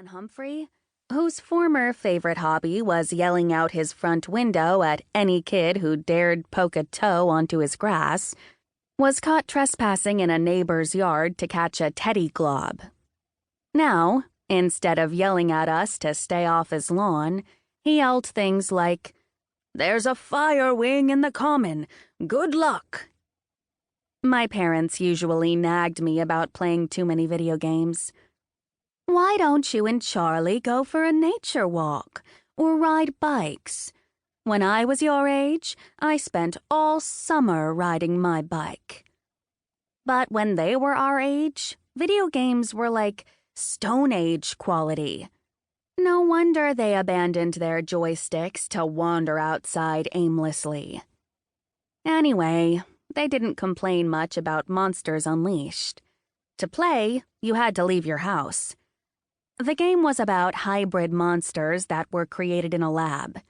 Humphrey, whose former favorite hobby was yelling out his front window at any kid who dared poke a toe onto his grass, was caught trespassing in a neighbor's yard to catch a teddy glob. Now, instead of yelling at us to stay off his lawn, he yelled things like, "There's a fire wing in the common. Good luck." My parents usually nagged me about playing too many video games. "Why don't you and Charlie go for a nature walk or ride bikes? When I was your age, I spent all summer riding my bike." But when they were our age, video games were like Stone Age quality. No wonder they abandoned their joysticks to wander outside aimlessly. Anyway, they didn't complain much about Monsters Unleashed. To play, you had to leave your house. The game was about hybrid monsters that were created in a lab.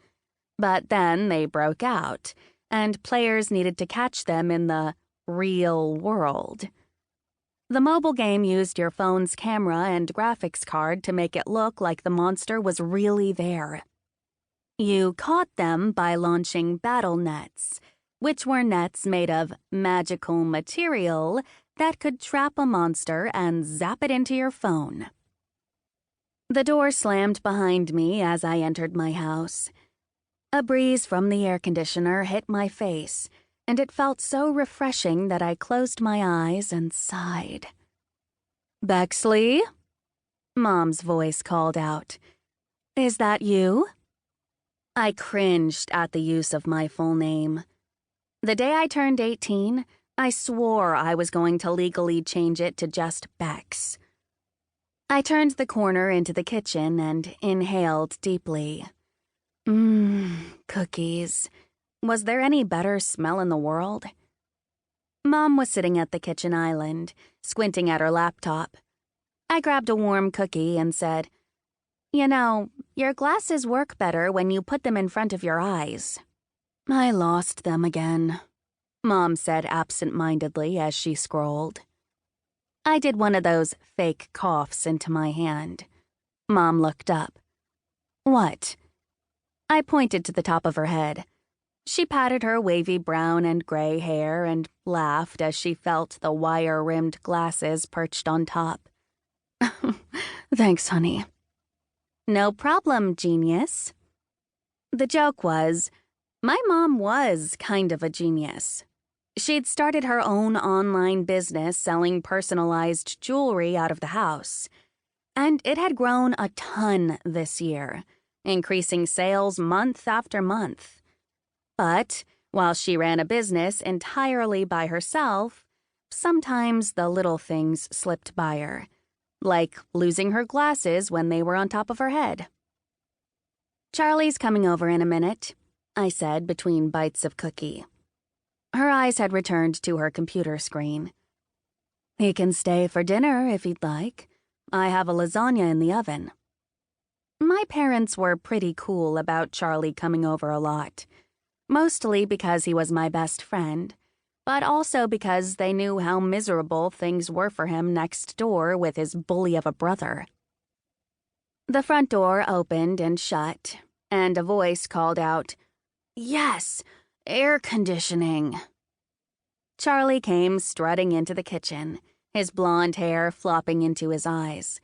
But then they broke out, and players needed to catch them in the real world. The mobile game used your phone's camera and graphics card to make it look like the monster was really there. You caught them by launching battle nets, which were nets made of magical material that could trap a monster and zap it into your phone. The door slammed behind me as I entered my house. A breeze from the air conditioner hit my face, and it felt so refreshing that I closed my eyes and sighed. "Bexley?" Mom's voice called out. "Is that you?" I cringed at the use of my full name. The day I turned 18, I swore I was going to legally change it to just Bex. I turned the corner into the kitchen and inhaled deeply. Cookies. Was there any better smell in the world? Mom was sitting at the kitchen island, squinting at her laptop. I grabbed a warm cookie and said, "You know, your glasses work better when you put them in front of your eyes." "I lost them again," Mom said absent-mindedly as she scrolled. I did one of those fake coughs into my hand. Mom looked up. "What?" I pointed to the top of her head. She patted her wavy brown and gray hair and laughed as she felt the wire-rimmed glasses perched on top. "Thanks, honey." "No problem, genius." The joke was, my mom was kind of a genius. She'd started her own online business selling personalized jewelry out of the house, and it had grown a ton this year, increasing sales month after month. But while she ran a business entirely by herself, sometimes the little things slipped by her, like losing her glasses when they were on top of her head. "Charlie's coming over in a minute," I said between bites of cookie. Her eyes had returned to her computer screen. "He can stay for dinner if he'd like. I have a lasagna in the oven." My parents were pretty cool about Charlie coming over a lot, mostly because he was my best friend, but also because they knew how miserable things were for him next door with his bully of a brother. The front door opened and shut, and a voice called out, "Yes, air conditioning." Charlie came strutting into the kitchen, his blonde hair flopping into his eyes.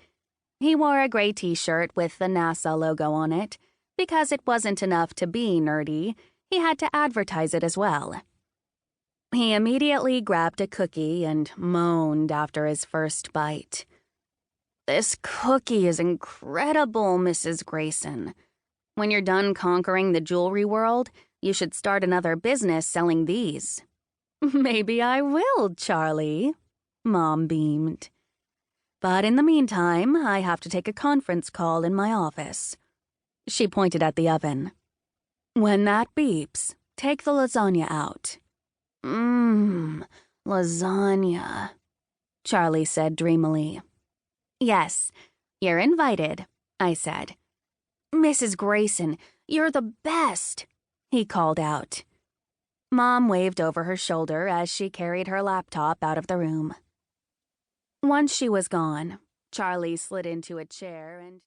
He wore a gray t-shirt with the NASA logo on it. Because it wasn't enough to be nerdy, he had to advertise it as well. He immediately grabbed a cookie and moaned after his first bite. "This cookie is incredible, Mrs. Grayson. When you're done conquering the jewelry world, you should start another business selling these." "Maybe I will, Charlie," Mom beamed. "But in the meantime, I have to take a conference call in my office." She pointed at the oven. "When that beeps, take the lasagna out." Lasagna," Charlie said dreamily. "Yes, you're invited," I said. "Mrs. Grayson, you're the best," he called out. Mom waved over her shoulder as she carried her laptop out of the room. Once she was gone, Charlie slid into a chair and